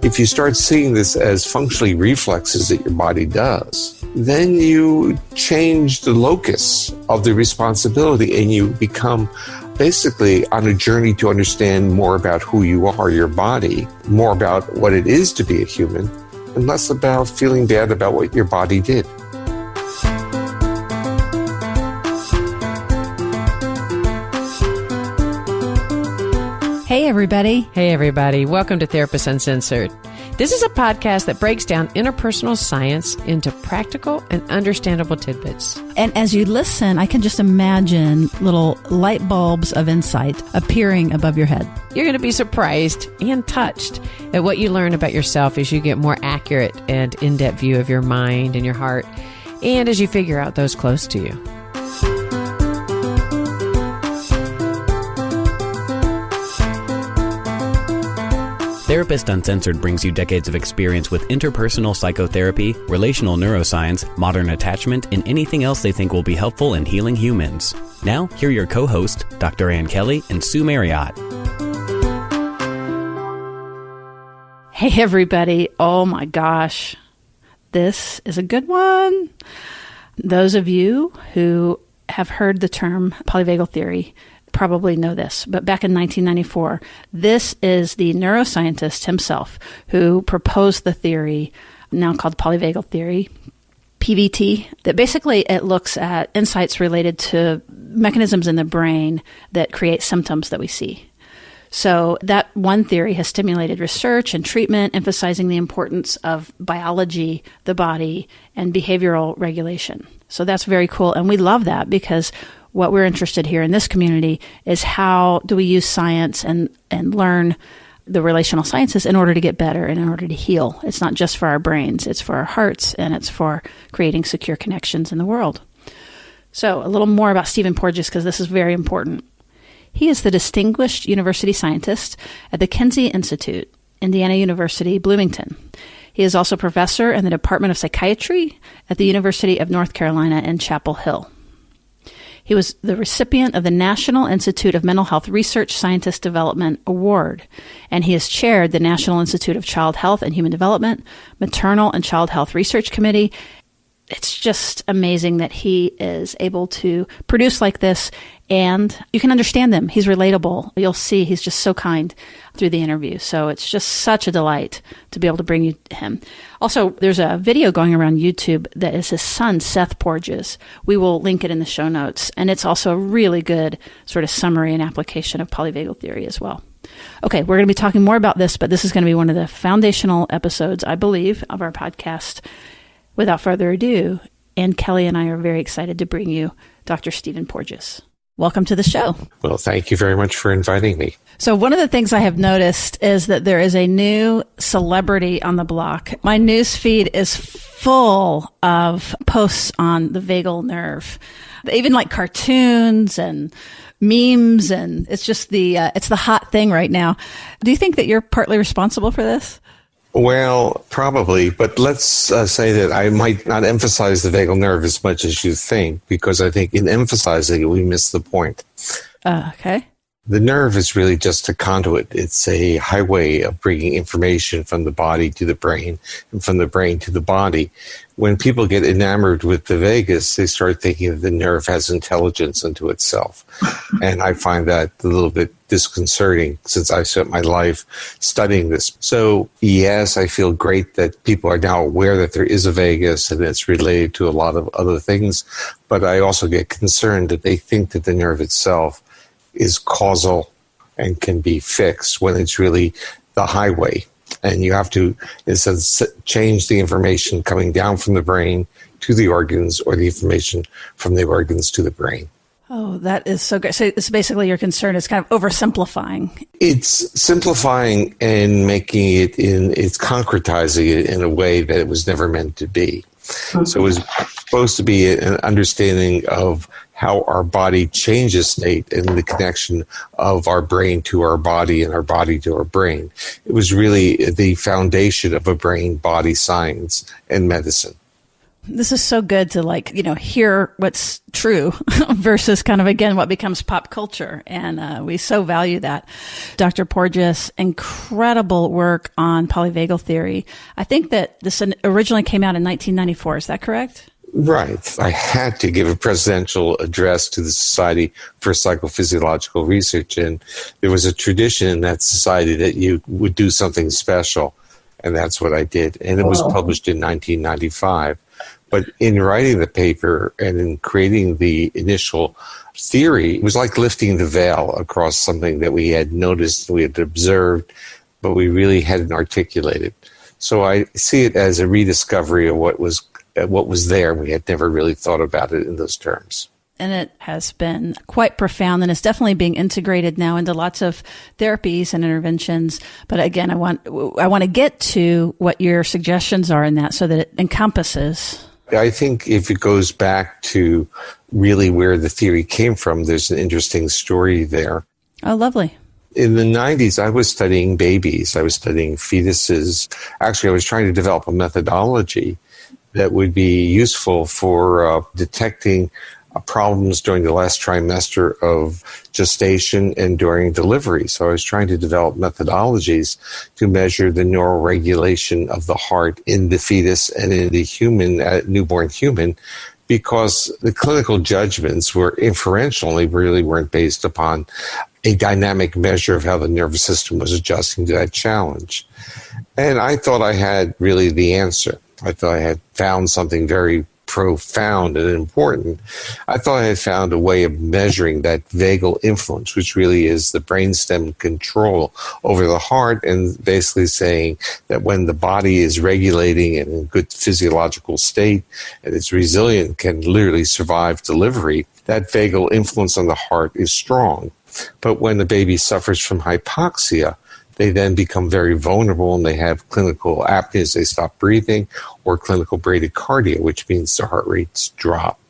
If you start seeing this as functionally reflexes that your body does, then you change the locus of the responsibility and you become basically on a journey to understand more about who you are, your body, more about what it is to be a human, and less about feeling bad about what your body did. Hey, everybody. Hey, everybody. Welcome to Therapists Uncensored. This is a podcast that breaks down interpersonal science into practical and understandable tidbits. And as you listen, I can just imagine little light bulbs of insight appearing above your head. You're going to be surprised and touched at what you learn about yourself as you get more accurate and in-depth view of your mind and your heart, and as you figure out those close to you. Therapist Uncensored brings you decades of experience with interpersonal psychotherapy, relational neuroscience, modern attachment, and anything else they think will be helpful in healing humans. Now, here are your co-hosts, Dr. Ann Kelly and Sue Marriott. Hey, everybody. Oh, my gosh. This is a good one. Those of you who have heard the term polyvagal theory probably know this, but back in 1994, this is the neuroscientist himself who proposed the theory, now called polyvagal theory, PVT, that basically it looks at insights related to mechanisms in the brain that create symptoms that we see. So that one theory has stimulated research and treatment, emphasizing the importance of biology, the body, and behavioral regulation. So that's very cool, and we love that because what we're interested here in this community is how do we use science and learn the relational sciences in order to get better and in order to heal. It's not just for our brains, it's for our hearts, and it's for creating secure connections in the world. So a little more about Stephen Porges, because this is very important. He is the Distinguished University Scientist at the Kinsey Institute, Indiana University, Bloomington. He is also professor in the Department of Psychiatry at the University of North Carolina in Chapel Hill. He was the recipient of the National Institute of Mental Health Research Scientist Development Award, and he has chaired the National Institute of Child Health and Human Development, Maternal and Child Health Research Committee. It's just amazing that he is able to produce like this, and you can understand him. He's relatable. You'll see he's just so kind through the interview. So it's just such a delight to be able to bring you him. Also, there's a video going around YouTube that is his son, Seth Porges. We will link it in the show notes. And it's also a really good sort of summary and application of polyvagal theory as well. Okay, we're going to be talking more about this, but this is going to be one of the foundational episodes, I believe, of our podcast. Without further ado, Ann Kelly and I are very excited to bring you Dr. Stephen Porges. Welcome to the show. Well, thank you very much for inviting me. So one of the things I have noticed is that there is a new celebrity on the block. My news feed is full of posts on the vagal nerve, even like cartoons and memes, and it's just it's the hot thing right now. Do you think that you're partly responsible for this? Well, probably, but let's say that I might not emphasize the vagal nerve as much as you think, because I think in emphasizing it, we miss the point. Okay. The nerve is really just a conduit. It's a highway of bringing information from the body to the brain and from the brain to the body. When people get enamored with the vagus, they start thinking that the nerve has intelligence unto itself. And I find that a little bit disconcerting since I spent my life studying this. So, yes, I feel great that people are now aware that there is a vagus and it's related to a lot of other things. But I also get concerned that they think that the nerve itself is causal and can be fixed when it's really the highway. And you have to, in a sense, change the information coming down from the brain to the organs or the information from the organs to the brain. Oh, that is so good. So it's basically your concern is kind of oversimplifying. It's simplifying and making it it's concretizing it in a way that it was never meant to be. Mm-hmm. So it was supposed to be an understanding of how our body changes state and the connection of our brain to our body and our body to our brain. It was really the foundation of a brain-body science and medicine. This is so good to hear what's true versus kind of, again, what becomes pop culture. And we so value that. Dr. Porges, incredible work on polyvagal theory. I think that this originally came out in 1994. Is that correct? Right. I had to give a presidential address to the Society for Psychophysiological Research, and there was a tradition in that society that you would do something special, and that's what I did. And it was published in 1995. But in writing the paper and in creating the initial theory, it was like lifting the veil across something that we had noticed, we had observed, but we really hadn't articulated. So I see it as a rediscovery of what was there. We had never really thought about it in those terms. And it has been quite profound, and it's definitely being integrated now into lots of therapies and interventions. But again, I want to get to what your suggestions are in that so that it encompasses. I think if it goes back to really where the theory came from, there's an interesting story there. Oh, lovely. In the 90s, I was studying babies. I was studying fetuses. Actually, I was trying to develop a methodology that would be useful for detecting problems during the last trimester of gestation and during delivery. So I was trying to develop methodologies to measure the neural regulation of the heart in the fetus and in the newborn human, because the clinical judgments were inferential and they really weren't based upon a dynamic measure of how the nervous system was adjusting to that challenge. And I thought I had really the answer. I thought I had found something very profound and important. I thought I had found a way of measuring that vagal influence, which really is the brainstem control over the heart, and basically saying that when the body is regulating and in good physiological state and it's resilient, can literally survive delivery, that vagal influence on the heart is strong. But when the baby suffers from hypoxia, they then become very vulnerable and they have clinical apneas, they stop breathing, or clinical bradycardia, which means their heart rates drop.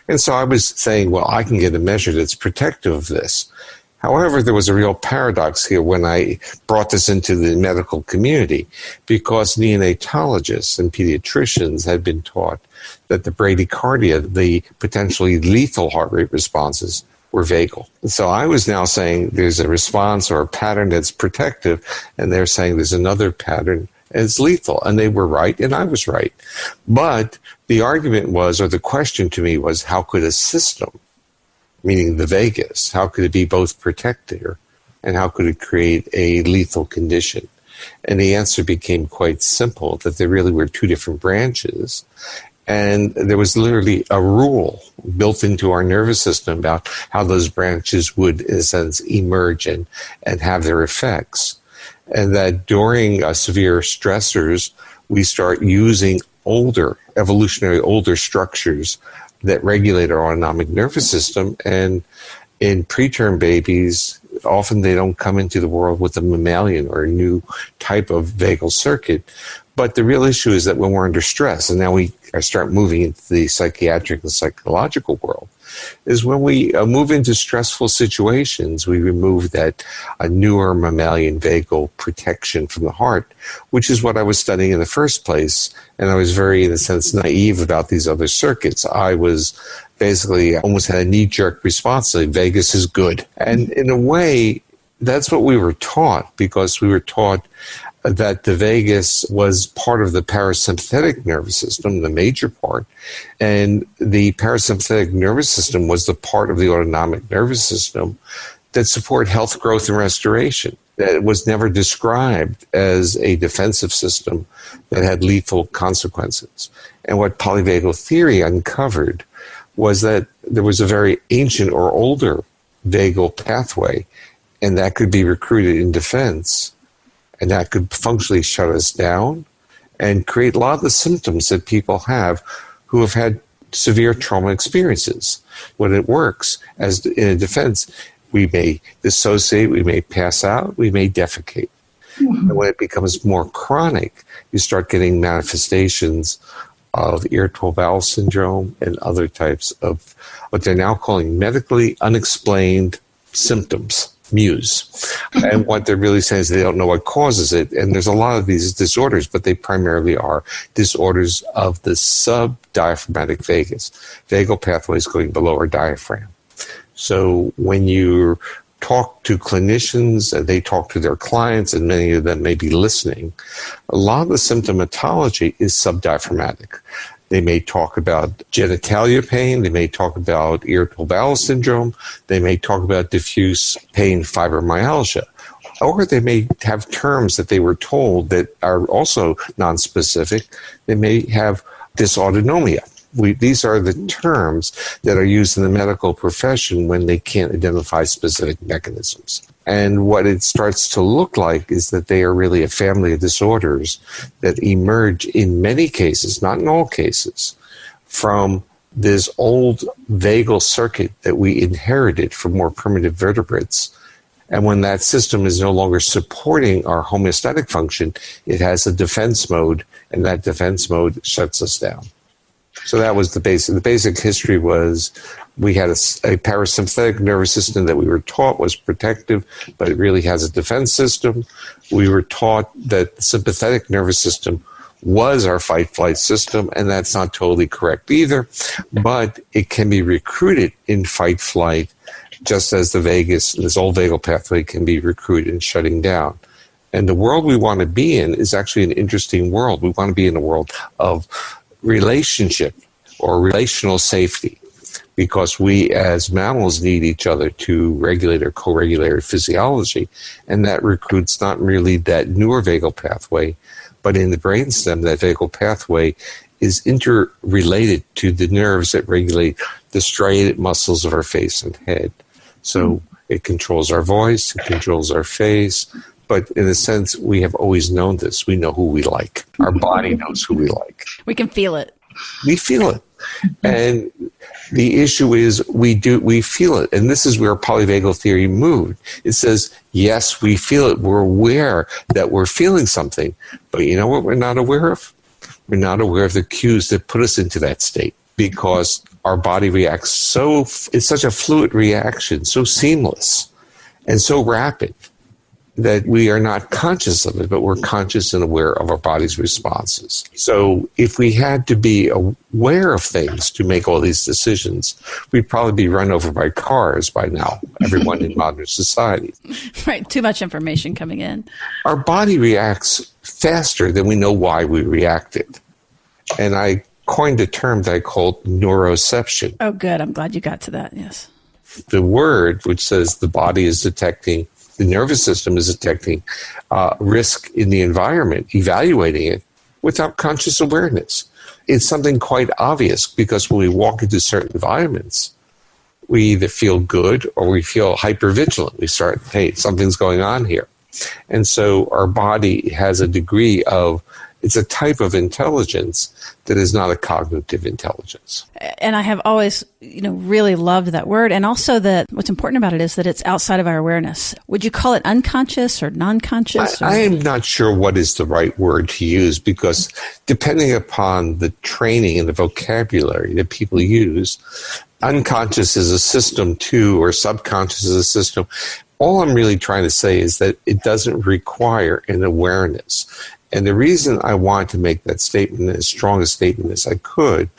And so I was saying, well, I can get a measure that's protective of this. However, there was a real paradox here when I brought this into the medical community, because neonatologists and pediatricians had been taught that the bradycardia, the potentially lethal heart rate responses, were vagal. So I was now saying there's a response or a pattern that's protective, and they're saying there's another pattern and it's lethal. And they were right, and I was right. But the argument was, or the question to me was, how could a system, meaning the vagus, how could it be both protective and how could it create a lethal condition? And the answer became quite simple, that there really were two different branches. And there was literally a rule built into our nervous system about how those branches would, in a sense, emerge and have their effects. And that during severe stressors, we start using evolutionary older structures that regulate our autonomic nervous system. And in preterm babies, often they don't come into the world with a mammalian or a new type of vagal circuit. But the real issue is that when we're under stress, and now we start moving into the psychiatric and psychological world, is when we move into stressful situations, we remove that newer mammalian vagal protection from the heart, which is what I was studying in the first place. And I was very, in a sense, naive about these other circuits. I was basically almost had a knee-jerk response to vagus is good. And in a way, that's what we were taught, because we were taught that the vagus was part of the parasympathetic nervous system, the major part, and the parasympathetic nervous system was the part of the autonomic nervous system that support health, growth, and restoration. That was never described as a defensive system that had lethal consequences. And what polyvagal theory uncovered was that there was a very ancient or older vagal pathway, and that could be recruited in defense. And that could functionally shut us down and create a lot of the symptoms that people have who have had severe trauma experiences. When it works as in a defense, we may dissociate, we may pass out, we may defecate. Mm-hmm. And when it becomes more chronic, you start getting manifestations of irritable bowel syndrome and other types of what they're now calling medically unexplained symptoms. Muse. And what they're really saying is they don't know what causes it. And there's a lot of these disorders, but they primarily are disorders of the subdiaphragmatic vagus. Vagal pathway is going below our diaphragm. So when you talk to clinicians and they talk to their clients, and many of them may be listening, a lot of the symptomatology is subdiaphragmatic. They may talk about genitalia pain. They may talk about irritable bowel syndrome. They may talk about diffuse pain fibromyalgia. Or they may have terms that they were told that are also nonspecific. They may have dysautonomia. These are the terms that are used in the medical profession when they can't identify specific mechanisms. And what it starts to look like is that they are really a family of disorders that emerge in many cases, not in all cases, from this old vagal circuit that we inherited from more primitive vertebrates. And when that system is no longer supporting our homeostatic function, it has a defense mode, and that defense mode shuts us down. So that was the basic. The basic history was we had a parasympathetic nervous system that we were taught was protective, but it really has a defense system. We were taught that the sympathetic nervous system was our fight-flight system, and that's not totally correct either, but it can be recruited in fight-flight just as the vagus, this old vagal pathway, can be recruited in shutting down. And the world we want to be in is actually an interesting world. We want to be in a world of relationship or relational safety, because we as mammals need each other to regulate or co-regulate our physiology, and that recruits not merely that newer vagal pathway, but in the brainstem, that vagal pathway is interrelated to the nerves that regulate the striated muscles of our face and head. So it controls our voice, it controls our face, but in a sense, we have always known this. We know who we like. Our body knows who we like. We can feel it. We feel it. And the issue is we feel it. And this is where polyvagal theory moved. It says, yes, we feel it. We're aware that we're feeling something. But you know what we're not aware of? We're not aware of the cues that put us into that state, because our body reacts it's such a fluid reaction, so seamless and so rapid, that we are not conscious of it, but we're conscious and aware of our body's responses. So if we had to be aware of things to make all these decisions, we'd probably be run over by cars by now, everyone in modern society. Right, too much information coming in. Our body reacts faster than we know why we reacted. And I coined a term that I called neuroception. Oh, good. I'm glad you got to that, yes. The word which says the body is detecting, the nervous system is detecting risk in the environment, evaluating it without conscious awareness. It's something quite obvious, because when we walk into certain environments, we either feel good or we feel hypervigilant. We start, hey, something's going on here. And so our body has a degree of, it's a type of intelligence that is not a cognitive intelligence. And I have always, really loved that word. And also that what's important about it is that it's outside of our awareness. Would you call it unconscious or non-conscious? I am not sure what is the right word to use, because depending upon the training and the vocabulary that people use, unconscious is a system too, or subconscious is a system. All I'm really trying to say is that it doesn't require an awareness. And the reason I wanted to make that statement, as strong a statement as I could,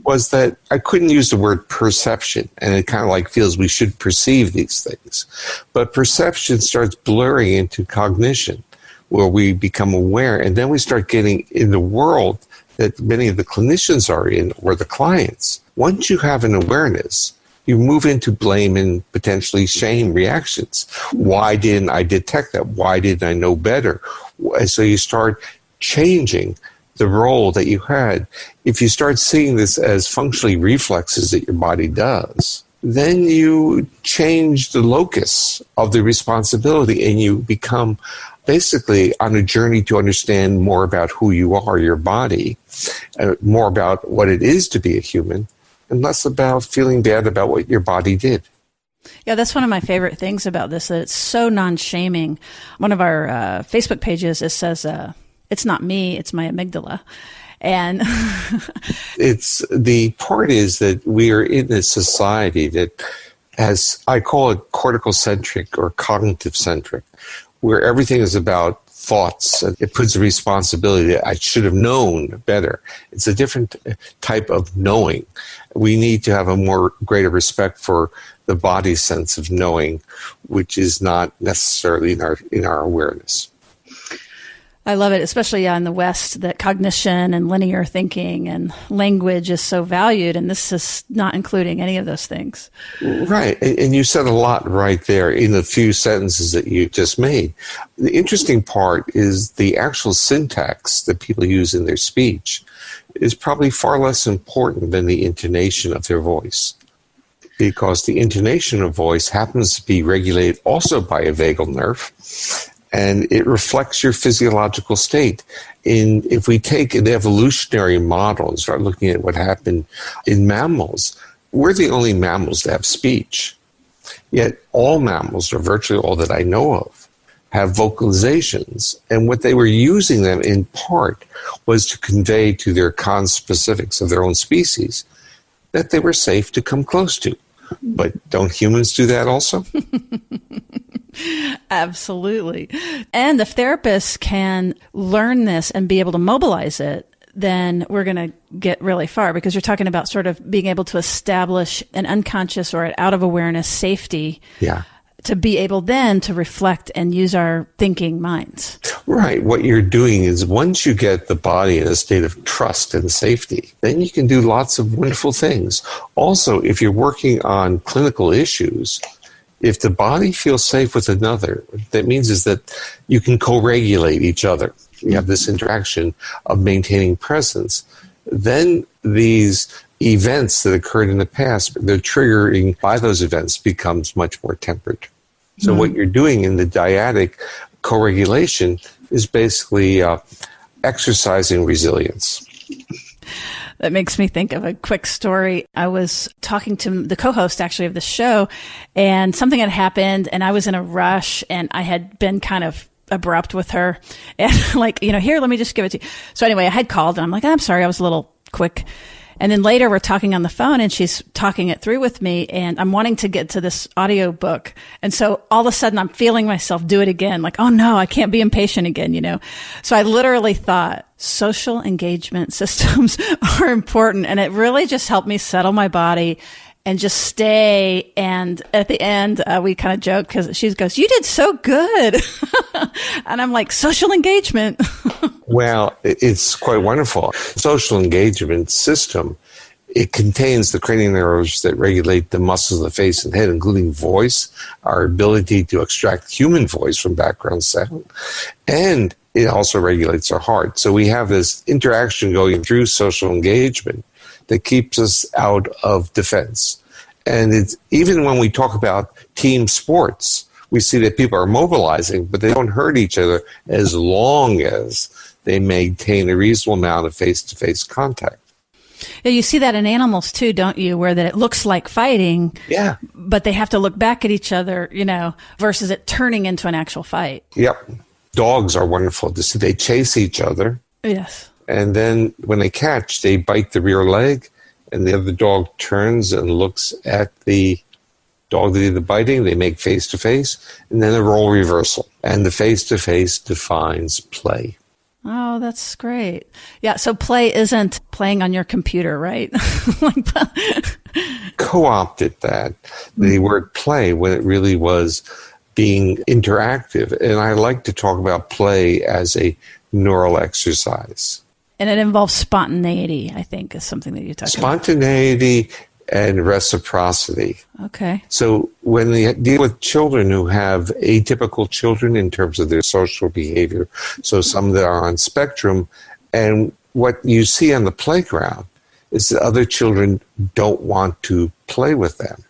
was that I couldn't use the word perception, and it kind of like feels we should perceive these things. But perception starts blurring into cognition, where we become aware, and then we start getting in the world that many of the clinicians are in, or the clients. Once you have an awareness, you move into blame and potentially shame reactions. Why didn't I detect that? Why didn't I know better? And so you start changing the role that you had. If you start seeing this as functionally reflexes that your body does, then you change the locus of the responsibility, and you become basically on a journey to understand more about who you are, your body, more about what it is to be a human, and less about feeling bad about what your body did. Yeah, that's one of my favorite things about this, that it's so non-shaming. One of our Facebook pages, it says, it's not me, it's my amygdala. And it's the part is that we are in a society that has, I call it cortical-centric or cognitive-centric, where everything is about thoughts. It puts a responsibility that I should have known better. It's a different type of knowing. We need to have a more greater respect for the body's sense of knowing, which is not necessarily in our awareness. I love it, especially in the West, that cognition and linear thinking and language is so valued, and this is not including any of those things. Right, and you said a lot right there in the few sentences that you just made. The interesting part is the actual syntax that people use in their speech is probably far less important than the intonation of their voice, because the intonation of voice happens to be regulated also by a vagal nerve, and it reflects your physiological state. If we take an evolutionary model and start looking at what happened in mammals, we're the only mammals that have speech. Yet all mammals, or virtually all that I know of, have vocalizations. And what they were using them in part was to convey to their conspecifics of their own species that they were safe to come close to. But don't humans do that also? Absolutely. And if therapists can learn this and be able to mobilize it, then we're going to get really far, because you're talking about sort of being able to establish an unconscious or an out of awareness safety. Yeah. To be able then to reflect and use our thinking minds. Right. What you're doing is once you get the body in a state of trust and safety, then you can do lots of wonderful things. Also, if you're working on clinical issues, if the body feels safe with another, what that means is that you can co-regulate each other. You have this interaction of maintaining presence. Then these events that occurred in the past, they're triggering by those events becomes much more tempered. So what you're doing in the dyadic co-regulation is basically exercising resilience. That makes me think of a quick story. I was talking to the co-host actually of the show, and something had happened, and I was in a rush, and I had been kind of abrupt with her, and here, let me just give it to you. So anyway, I had called, and I'm like, I'm sorry, I was a little quick. And then later we're talking on the phone, and she's talking it through with me, and I'm wanting to get to this audio book. And so all of a sudden I'm feeling myself do it again. Like, oh no, I can't be impatient again, So I literally thought social engagement systems are important. And it really just helped me settle my body and just stay. And at the end, we kind of joked because she goes, "You did so good." And I'm like, social engagement. Well, it's quite wonderful. Social engagement system, it contains the cranial nerves that regulate the muscles of the face and head, including voice, our ability to extract human voice from background sound, and it also regulates our heart. So we have this interaction going through social engagement that keeps us out of defense. And it's even when we talk about team sports, we see that people are mobilizing, but they don't hurt each other as long as they maintain a reasonable amount of face-to-face contact. Yeah, you see that in animals too, don't you? Where that it looks like fighting, yeah, but they have to look back at each other, versus it turning into an actual fight. Yep. Dogs are wonderful to see. They chase each other. Yes. And then when they catch, they bite the rear leg, and the other dog turns and looks at the dog that did the biting. They make face-to-face, and then a role reversal. And the face-to-face defines play. Oh, that's great. Yeah, so play isn't playing on your computer, right? Co-opted that, the word play, when it really was being interactive. And I like to talk about play as a neural exercise. And it involves spontaneity, I think, is something that you talk about. Spontaneity and reciprocity. Okay. So when they deal with children who have atypical children in terms of their social behavior, so some that are on spectrum, and what you see on the playground is that other children don't want to play with them.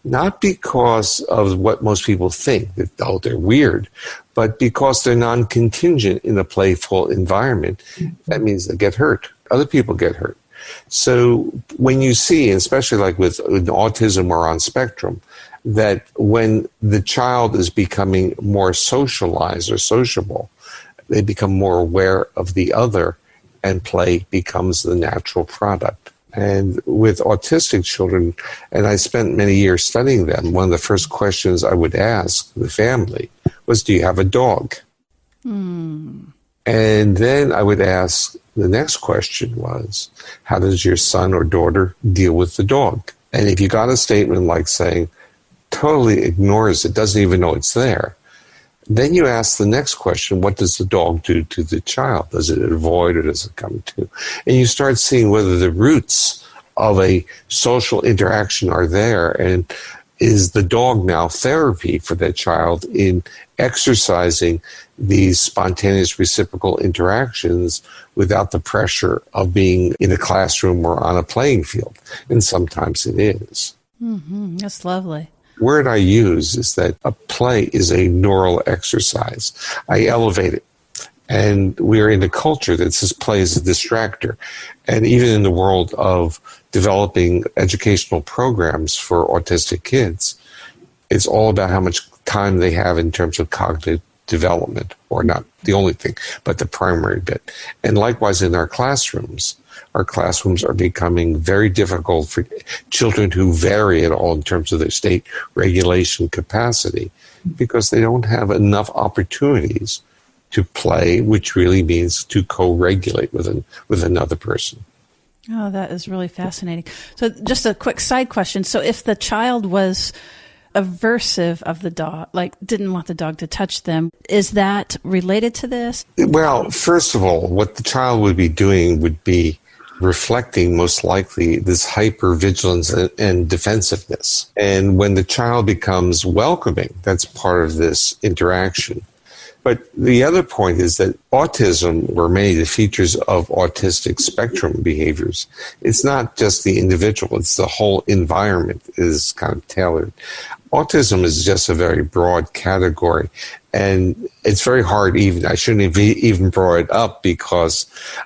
Not because of what most people think, that, oh, they're weird, but because they're non-contingent in a playful environment. That means they get hurt. Other people get hurt. So when you see, especially like with autism or on spectrum, that when the child is becoming more socialized or sociable, they become more aware of the other, and play becomes the natural product. And with autistic children, and I spent many years studying them, one of the first questions I would ask the family was, do you have a dog? And then I would ask, the next question was, how does your son or daughter deal with the dog? And if you got a statement like saying, totally ignores it, doesn't even know it's there, then you ask the next question, what does the dog do to the child? Does it avoid or does it come to? And you start seeing whether the roots of a social interaction are there, and is the dog now therapy for that child in exercising these spontaneous reciprocal interactions without the pressure of being in a classroom or on a playing field? And sometimes it is. Mm-hmm. That's lovely. Word I use is that a play is a neural exercise. I elevate it. And we're in a culture that says play is a distractor. And even in the world of developing educational programs for autistic kids, it's all about how much time they have in terms of cognitive development, or not the only thing, but the primary bit. And likewise in our classrooms are becoming very difficult for children who vary at all in terms of their state regulation capacity, because they don't have enough opportunities to play, which really means to co-regulate with another person. Oh, that is really fascinating. So just a quick side question. So if the child was aversive of the dog, like didn't want the dog to touch them, is that related to this? Well, first of all, what the child would be doing would be reflecting most likely this hypervigilance and defensiveness. And when the child becomes welcoming, that's part of this interaction. But the other point is that autism, or many of the features of autistic spectrum behaviors, it's not just the individual, it's the whole environment is kind of tailored. Autism is just a very broad category, and it's very hard I shouldn't have even brought it up, because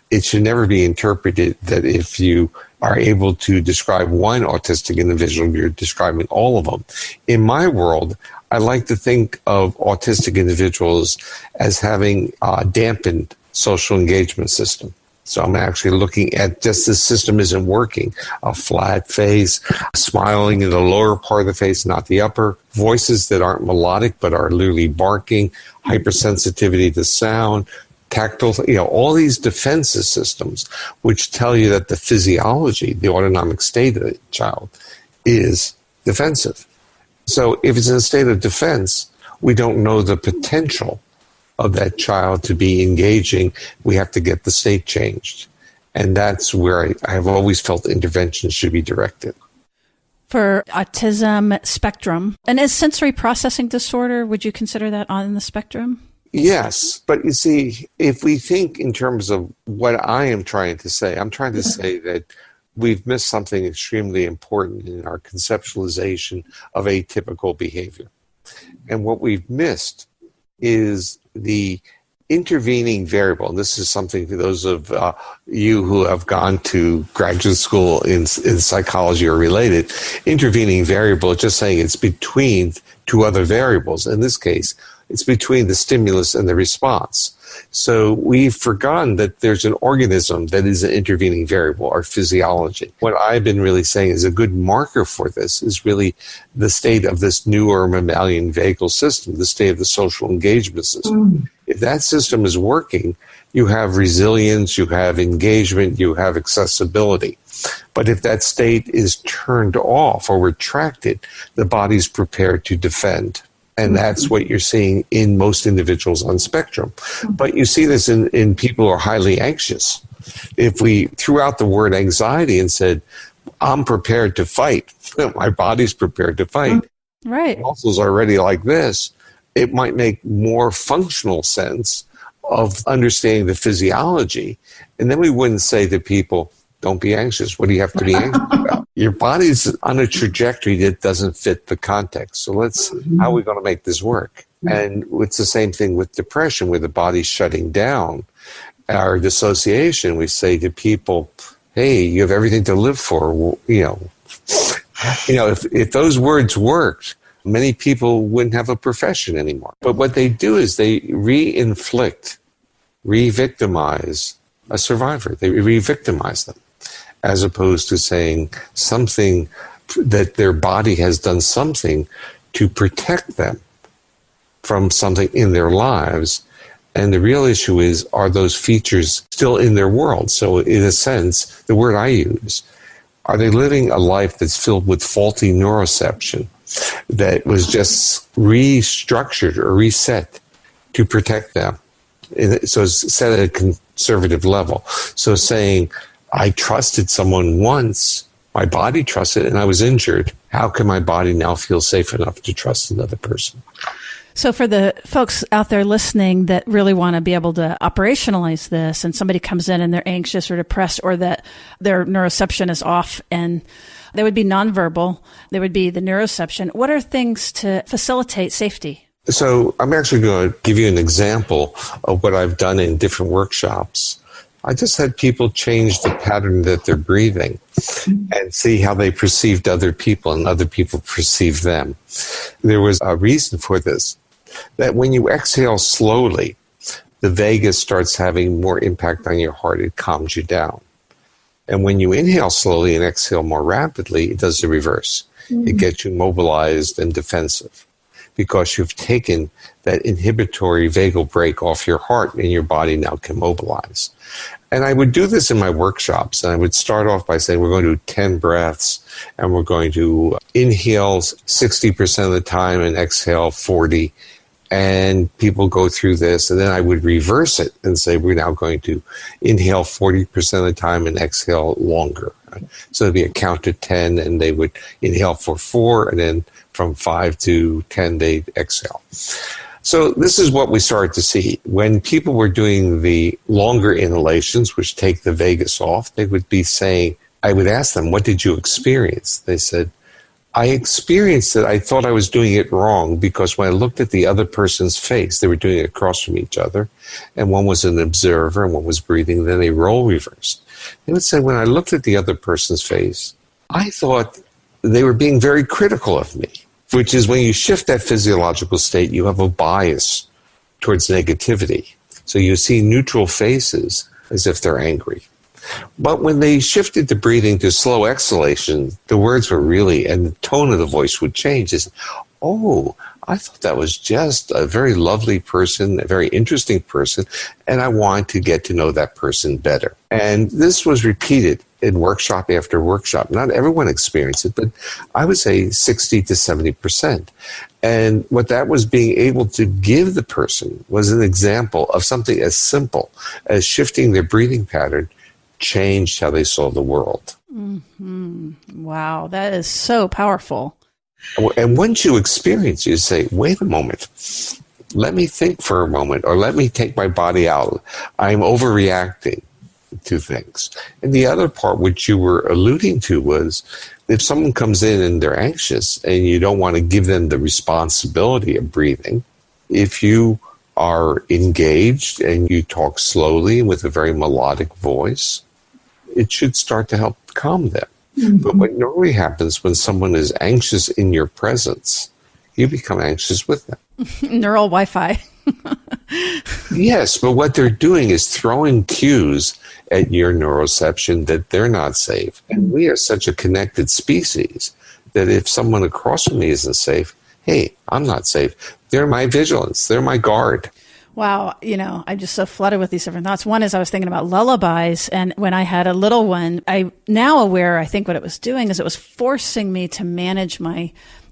it should never be interpreted that if you are able to describe one autistic individual, you're describing all of them. In my world, I like to think of autistic individuals as having a dampened social engagement system. So I'm actually looking at just the system isn't working. A flat face, smiling in the lower part of the face, not the upper. Voices that aren't melodic but are literally barking. Hypersensitivity to sound. Tactile, all these defensive systems which tell you that the physiology, the autonomic state of the child is defensive. So if it's in a state of defense, we don't know the potential of that child to be engaging. We have to get the state changed. And that's where I have always felt intervention should be directed. For autism spectrum, and is sensory processing disorder, would you consider that on the spectrum? Yes, but you see, if we think in terms of what I am trying to say, I'm trying to say that we've missed something extremely important in our conceptualization of atypical behavior. And what we've missed is the intervening variable. And this is something for those of you who have gone to graduate school in psychology or related. Intervening variable is just saying it's between two other variables. In this case, it's between the stimulus and the response. So we've forgotten that there's an organism that is an intervening variable, our physiology. What I've been really saying is a good marker for this is really the state of this newer mammalian vagal system, the state of the social engagement system. If that system is working, you have resilience, you have engagement, you have accessibility. But if that state is turned off or retracted, the body's prepared to defend. And that's what you're seeing in most individuals on spectrum. But you see this in people who are highly anxious. If we threw out the word anxiety and said, I'm prepared to fight, my body's prepared to fight, right, muscles are already like this, it might make more functional sense of understanding the physiology. And then we wouldn't say to people, don't be anxious. What do you have to be anxious about? Your body's on a trajectory that doesn't fit the context. So how are we going to make this work? And it's the same thing with depression, where the body's shutting down. Our dissociation, we say to people, hey, you have everything to live for. If those words worked, many people wouldn't have a profession anymore. But what they do is they re-inflict, re-victimize a survivor. They re-victimize them, as opposed to saying something that their body has done something to protect them from something in their lives. And the real issue is, are those features still in their world? So in a sense, the word I use, are they living a life that's filled with faulty neuroception that was just restructured or reset to protect them? So it's set at a conservative level. So saying, I trusted someone once, my body trusted, and I was injured. How can my body now feel safe enough to trust another person? So for the folks out there listening that really want to be able to operationalize this, and somebody comes in and they're anxious or depressed, or that their neuroception is off, and they would be nonverbal, there would be the neuroception. What are things to facilitate safety? So I'm actually going to give you an example of what I've done in different workshops. I just had people change the pattern that they're breathing and see how they perceived other people and other people perceived them. There was a reason for this, that when you exhale slowly, the vagus starts having more impact on your heart. It calms you down. And when you inhale slowly and exhale more rapidly, it does the reverse. It gets you mobilized and defensive, because you've taken that inhibitory vagal brake off your heart and your body now can mobilize. And I would do this in my workshops, and I would start off by saying, we're going to do 10 breaths, and we're going to inhale 60% of the time and exhale 40%. And people go through this, and then I would reverse it and say, we're now going to inhale 40% of the time and exhale longer. So it'd be a count to 10, and they would inhale for 4, and then from 5 to 10, they'd exhale. So this is what we started to see. When people were doing the longer inhalations, which take the vagus off, they would be saying, I would ask them, what did you experience? They said, I experienced it. I thought I was doing it wrong because when I looked at the other person's face, they were doing it across from each other, and one was an observer and one was breathing, then they role reversed. They would say, when I looked at the other person's face, I thought they were being very critical of me, which is when you shift that physiological state, you have a bias towards negativity. So you see neutral faces as if they're angry. But when they shifted the breathing to slow exhalation, the words were really, and the tone of the voice would change. It's, oh, I thought that was just a very lovely person, a very interesting person, and I wanted to get to know that person better. And this was repeated in workshop after workshop. Not everyone experienced it, but I would say 60 to 70%. And what that was being able to give the person was an example of something as simple as shifting their breathing pattern changed how they saw the world. Mm-hmm. Wow, that is so powerful. And once you experience, you say, wait a moment, let me think for a moment, or let me take my body out. I'm overreacting to things. And the other part, which you were alluding to, was if someone comes in and they're anxious and you don't want to give them the responsibility of breathing, if you are engaged and you talk slowly with a very melodic voice, it should start to help calm them. Mm-hmm. But what normally happens when someone is anxious in your presence, you become anxious with them. Neural Wi-Fi. Yes, but what they're doing is throwing cues at your neuroception that they're not safe. And we are such a connected species that if someone across from me isn't safe, hey, I'm not safe. They're my vigilance. They're my guard. Wow. You know, I'm just so flooded with these different thoughts. One is I was thinking about lullabies. And when I had a little one, I'm now aware, I think what it was doing is it was forcing me to manage my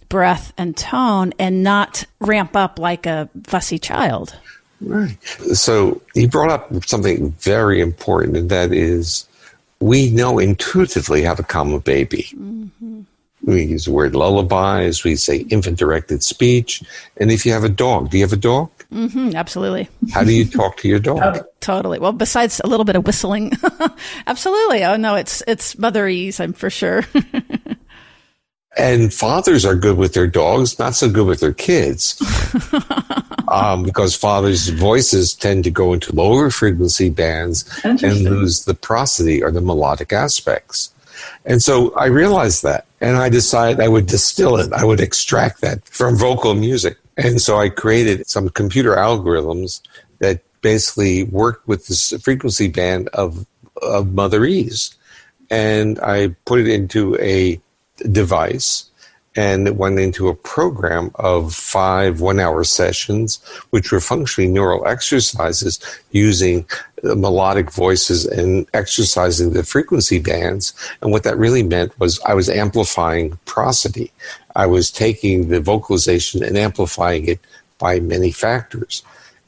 breath and tone and not ramp up like a fussy child. Right. So he brought up something very important, and that is we know intuitively how to calm a baby. Mm-hmm. We use the word lullabies. We say infant-directed speech. And if you have a dog, do you have a dog? Mm-hmm, absolutely. How do you talk to your dog? Totally. Well, besides a little bit of whistling. Absolutely. Oh, no, it's motherese, I'm for sure. And fathers are good with their dogs, not so good with their kids. Because fathers' voices tend to go into lower frequency bands and lose the prosody or the melodic aspects. And so I realized that, and I decided I would distill it. I would extract that from vocal music. And so I created some computer algorithms that basically worked with this frequency band of motherese. And I put it into a device, And it went into a program of 5 one-hour sessions, which were functionally neural exercises using melodic voices and exercising the frequency bands. And what that really meant was I was amplifying prosody. I was taking the vocalization and amplifying it by many factors.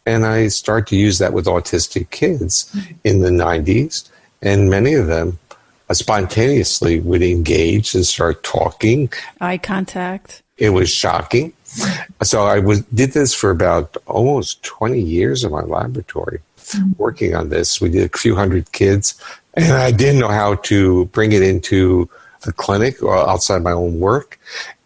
And I started to use that with autistic kids in the 90s, and many of them spontaneously would engage and start talking. Eye contact. It was shocking. So I did this for about almost 20 years in my laboratory, working on this. We did a few hundred kids, and I didn't know how to bring it into the clinic or outside my own work.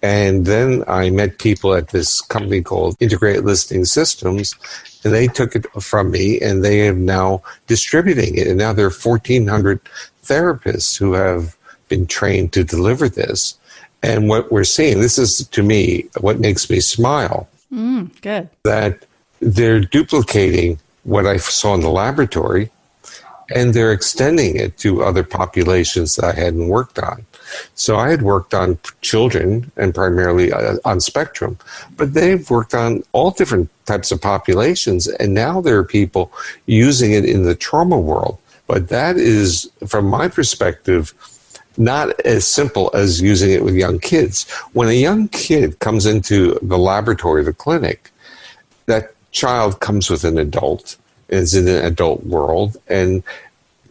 And then I met people at this company called Integrated Listening Systems, and they took it from me, and they are now distributing it. And now there are 1,400 therapists who have been trained to deliver this. And what we're seeing, this is, to me, what makes me smile. Good. That they're duplicating what I saw in the laboratory, and they're extending it to other populations that I hadn't worked on. So I had worked on children and primarily on spectrum, but they've worked on all different types of populations, and now there are people using it in the trauma world. But that is, from my perspective, not as simple as using it with young kids. When a young kid comes into the laboratory, the clinic, that child comes with an adult, is in an adult world, and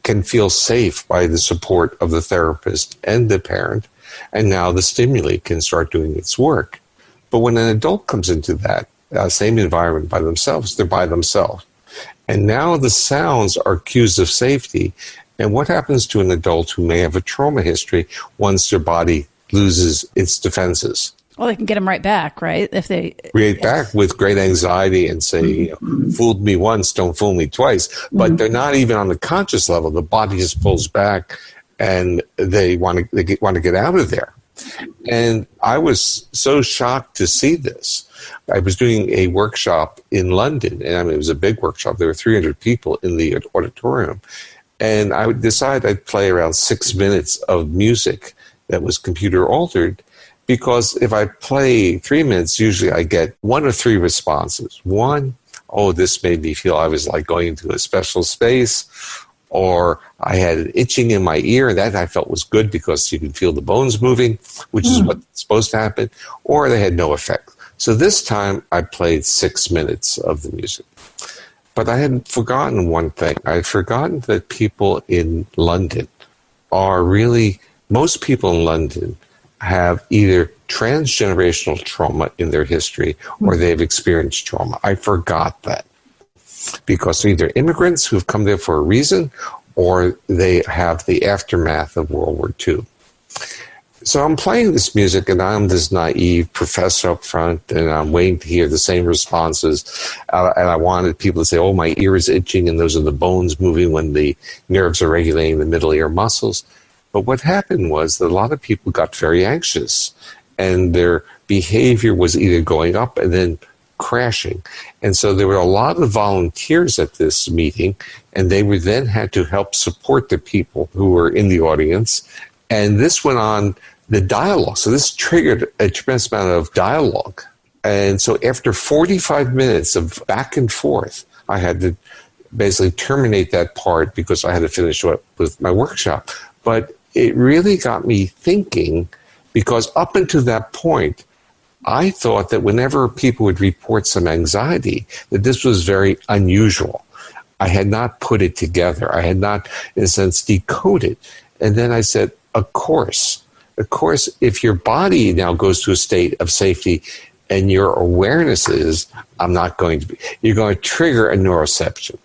can feel safe by the support of the therapist and the parent, and now the stimuli can start doing its work. But when an adult comes into that same environment by themselves, they're by themselves. And now the sounds are cues of safety. And what happens to an adult who may have a trauma history once their body loses its defenses? Well, they can get them right back, right? If they create back with great anxiety and say, fooled me once, don't fool me twice. But they're not even on the conscious level. The body just pulls back, and they want to get out of there. And I was so shocked to see this. I was doing a workshop in London, and I mean, it was a big workshop. There were 300 people in the auditorium. And I would decide I'd play around 6 minutes of music that was computer altered, because if I play 3 minutes, usually I get 1 or 3 responses. One, oh, this made me feel I was like going into a special space, or I had an itching in my ear, and that I felt was good because you can feel the bones moving, which is what's supposed to happen, or they had no effect. So this time I played 6 minutes of the music. But I had forgotten one thing. I had forgotten that people in London are really, most people in London have either transgenerational trauma in their history or they've experienced trauma. I forgot that because they're either immigrants who've come there for a reason or they have the aftermath of World War II. So I'm playing this music, and I'm this naive professor up front, and I'm waiting to hear the same responses. And I wanted people to say, oh, my ear is itching, and those are the bones moving when the nerves are regulating the middle ear muscles. But what happened was that a lot of people got very anxious, and their behavior was either going up and then crashing. And so there were a lot of volunteers at this meeting, and they were then had to help support the people who were in the audience. And this went on the dialogue. So this triggered a tremendous amount of dialogue. And so after 45 minutes of back and forth, I had to basically terminate that part because I had to finish up with my workshop. But it really got me thinking, because up until that point, I thought that whenever people would report some anxiety, that this was very unusual. I had not put it together. I had not, in a sense, decoded. And then I said, of course, if your body now goes to a state of safety and your awareness is, I'm not going to be, you're going to trigger a neuroception.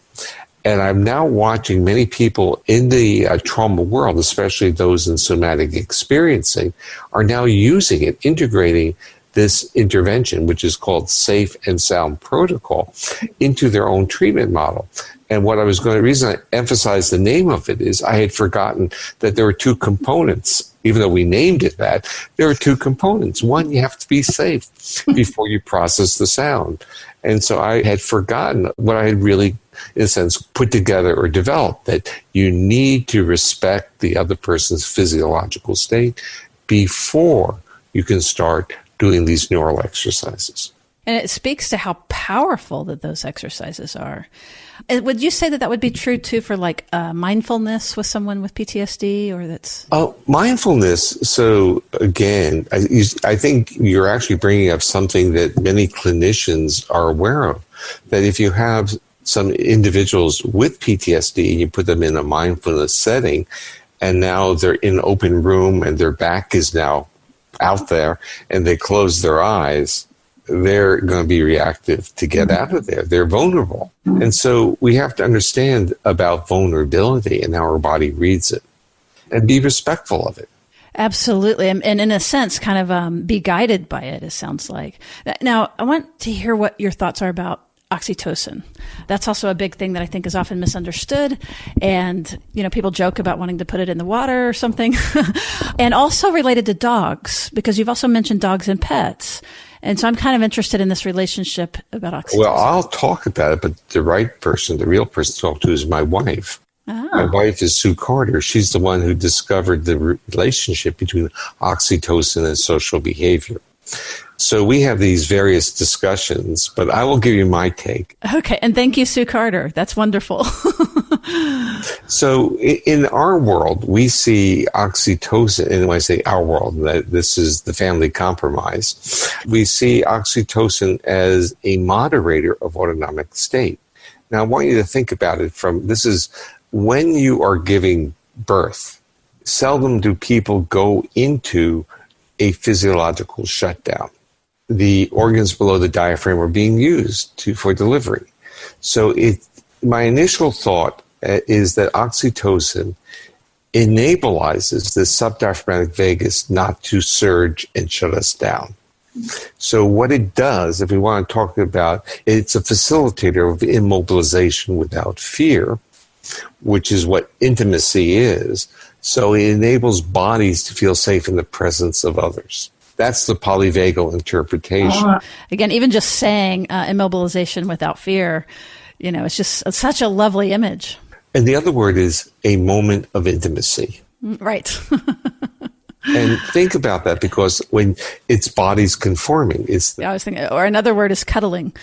And I'm now watching many people in the trauma world, especially those in somatic experiencing, are now using it, integrating this intervention, which is called Safe and Sound Protocol, into their own treatment model. And what I was going to, the reason I emphasize the name of it is I had forgotten that there were 2 components. Even though we named it that, there are 2 components. One, you have to be safe before you process the sound. And so I had forgotten what I had really, in a sense, put together or developed, that you need to respect the other person's physiological state before you can start doing these neural exercises. And it speaks to how powerful that those exercises are. Would you say that that would be true too for like mindfulness with someone with PTSD, or that's? Mindfulness. So again, I think you're actually bringing up something that many clinicians are aware of. That if you have some individuals with PTSD and you put them in a mindfulness setting, and now they're in an open room and their back is now out there, and they close their eyes, they're going to be reactive to get out of there. They're vulnerable. And so we have to understand about vulnerability and how our body reads it and be respectful of it. Absolutely. And in a sense, kind of be guided by it sounds like. Now, I want to hear what your thoughts are about oxytocin. That's also a big thing that I think is often misunderstood. And, people joke about wanting to put it in the water or something. And also related to dogs, because you've also mentioned dogs and pets. And so I'm kind of interested in this relationship about oxytocin. Well, I'll talk about it, but the right person, the real person to talk to is my wife. Oh. My wife is Sue Carter. She's the one who discovered the relationship between oxytocin and social behavior. So we have these various discussions, but I will give you my take. Okay, and thank you, Sue Carter. That's wonderful. So in our world, we see oxytocin, and when I say our world, that this is the family compromise, we see oxytocin as a moderator of autonomic state. Now, I want you to think about it this is when you are giving birth, seldom do people go into a physiological shutdown. The organs below the diaphragm are being used for delivery. So my initial thought is that oxytocin enablizes the subdiaphragmatic vagus not to surge and shut us down. So what it does, if we want to talk about, it's a facilitator of immobilization without fear, which is what intimacy is. So it enables bodies to feel safe in the presence of others. That's the polyvagal interpretation. Again, even just saying immobilization without fear, it's just such a lovely image. And the other word is a moment of intimacy. Right. And think about that, because when it's body's conforming, I was thinking, or another word is cuddling.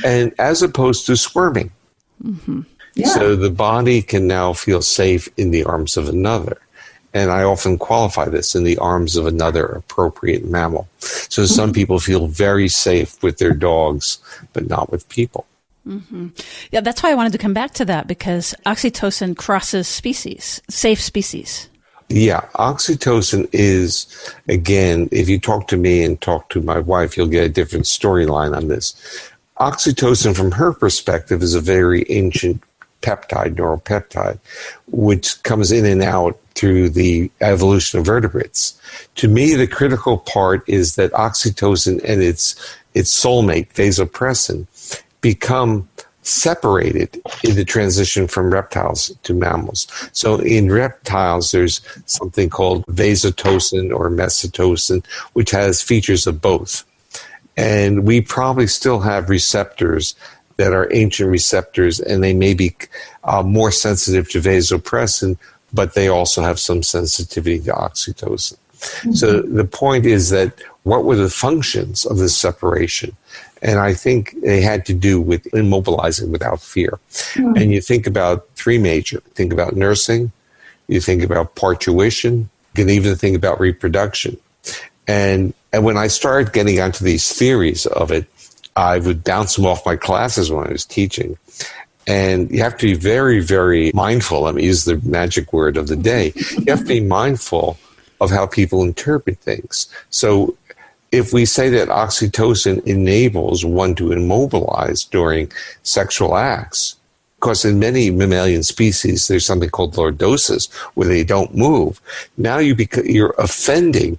And as opposed to squirming. Mm-hmm. Yeah. So the body can now feel safe in the arms of another. And I often qualify this in the arms of another appropriate mammal. So some people feel very safe with their dogs, but not with people. Mm-hmm. Yeah, that's why I wanted to come back to that, because oxytocin crosses species, safe species. Yeah, oxytocin is, again, if you talk to me and talk to my wife, you'll get a different storyline on this. Oxytocin, from her perspective, is a very ancient neuropeptide, which comes in and out through the evolution of vertebrates. To me, the critical part is that oxytocin and its soulmate, vasopressin, become separated in the transition from reptiles to mammals. So in reptiles, there's something called vasotocin or mesotocin, which has features of both. And we probably still have receptors that are ancient receptors, and they may be more sensitive to vasopressin, but they also have some sensitivity to oxytocin. Mm-hmm. So the point is that what were the functions of this separation? And I think they had to do with immobilizing without fear. Mm-hmm. And you think about three major. Think about nursing. You think about parturition. You can even think about reproduction. And when I started getting onto these theories of it, I would bounce them off my classes when I was teaching. And you have to be very, very mindful. Let me use the magic word of the day. You have to be mindful of how people interpret things. So if we say that oxytocin enables one to immobilize during sexual acts, because in many mammalian species, there's something called lordosis, where they don't move. Now you're offending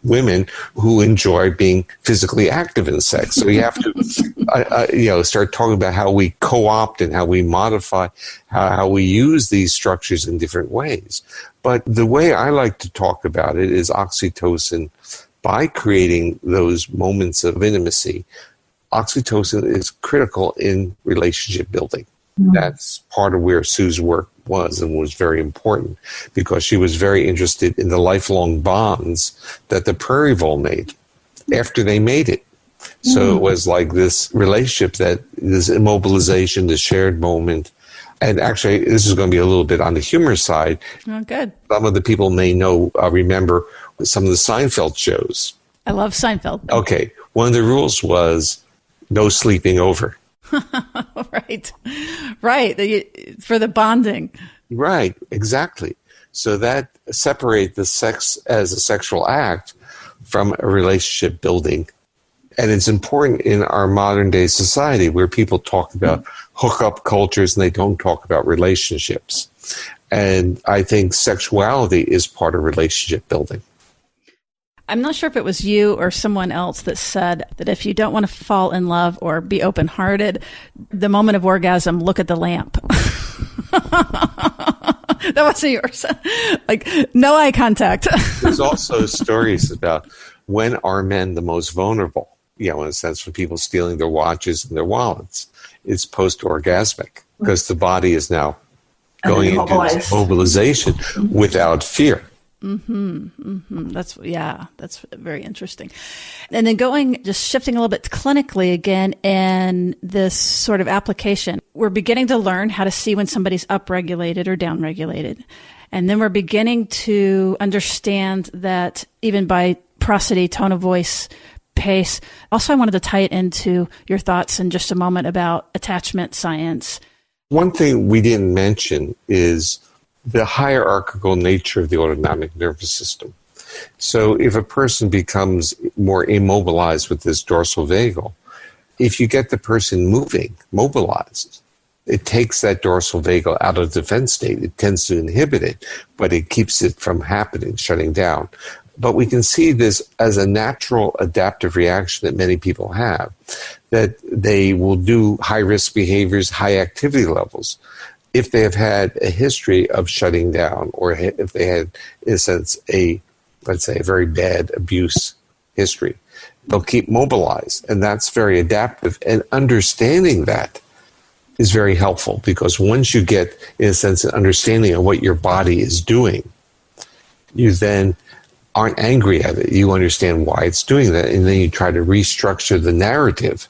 women who enjoy being physically active in sex. So you have to, start talking about how we co-opt and how we modify, how we use these structures in different ways. But the way I like to talk about it is oxytocin, by creating those moments of intimacy, oxytocin is critical in relationship building. That's part of where Sue's work was and was very important, because she was very interested in the lifelong bonds that the prairie vole made after they made it. So it was like this relationship, that this immobilization, the shared moment. And actually, this is going to be a little bit on the humor side. Oh, good. Some of the people may remember some of the Seinfeld shows. I love Seinfeld. Okay. One of the rules was no sleeping over. Right. For the bonding. Right. Exactly. So that separates the sex as a sexual act from a relationship building. And it's important in our modern day society, where people talk about hookup cultures and they don't talk about relationships. And I think sexuality is part of relationship building. I'm not sure if it was you or someone else that said that if you don't want to fall in love or be open-hearted, the moment of orgasm, look at the lamp. That wasn't yours. Like, no eye contact. There's also stories about when are men the most vulnerable, in a sense, when people stealing their watches and their wallets. It's post-orgasmic, because the body is now going into mobilization without fear. That's very interesting. And then just shifting a little bit clinically again, and this sort of application, we're beginning to learn how to see when somebody's upregulated or downregulated. And then we're beginning to understand that even by prosody, tone of voice, pace. Also, I wanted to tie it into your thoughts in just a moment about attachment science. One thing we didn't mention is the hierarchical nature of the autonomic nervous system. So if a person becomes more immobilized with this dorsal vagal, if you get the person moving, mobilized, it takes that dorsal vagal out of defense state. It tends to inhibit it, but it keeps it from happening, shutting down. But we can see this as a natural adaptive reaction that many people have, that they will do high-risk behaviors, high activity levels, if they have had a history of shutting down, or if they had, in a sense, let's say, a very bad abuse history. They'll keep mobilized, and that's very adaptive. And understanding that is very helpful, because once you get, in a sense, an understanding of what your body is doing, you then aren't angry at it. You understand why it's doing that, and then you try to restructure the narrative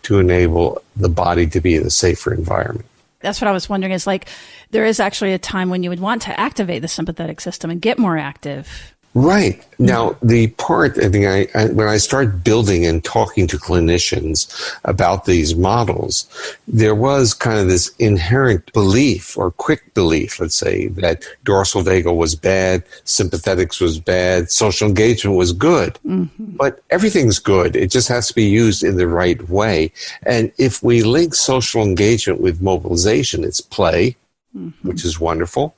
to enable the body to be in a safer environment. That's what I was wondering, is like, there is actually a time when you would want to activate the sympathetic system and get more active. Right. Now, the part, I think, when I started building and talking to clinicians about these models, there was kind of this inherent belief, or quick belief, let's say, that dorsal vagal was bad, sympathetics was bad, social engagement was good. But everything's good. It just has to be used in the right way. And if we link social engagement with mobilization, it's play, which is wonderful.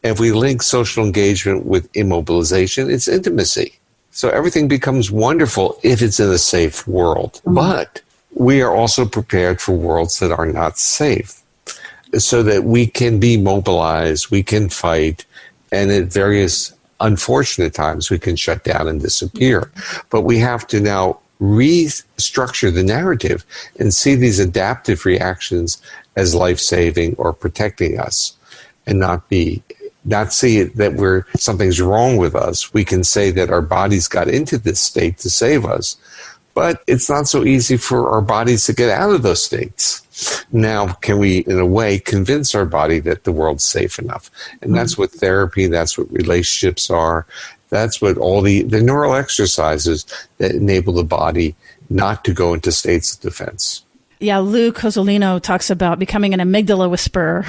And if we link social engagement with immobilization, it's intimacy. So everything becomes wonderful if it's in a safe world. But we are also prepared for worlds that are not safe, so that we can be mobilized, we can fight, and at various unfortunate times we can shut down and disappear. But we have to now restructure the narrative and see these adaptive reactions as life-saving or protecting us, and not see it that something's wrong with us. We can say that our bodies got into this state to save us, but it's not so easy for our bodies to get out of those states. Now, can we, in a way, convince our body that the world's safe enough? And that's what therapy, that's what relationships are. That's what all the neural exercises that enable the body not to go into states of defense. Yeah, Lou Cozzolino talks about becoming an amygdala whisperer.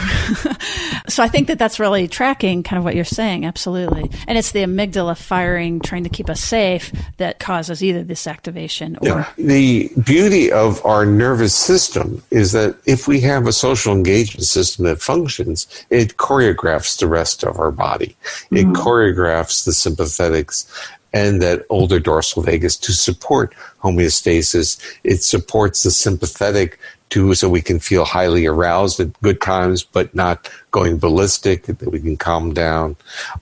So I think that's really tracking kind of what you're saying, absolutely. And it's the amygdala firing, trying to keep us safe, that causes either this activation or... Yeah. The beauty of our nervous system is that if we have a social engagement system that functions, it choreographs the rest of our body. It choreographs the sympathetics and that older dorsal vagus to support homeostasis. It supports the sympathetic so we can feel highly aroused at good times, but not going ballistic, that we can calm down.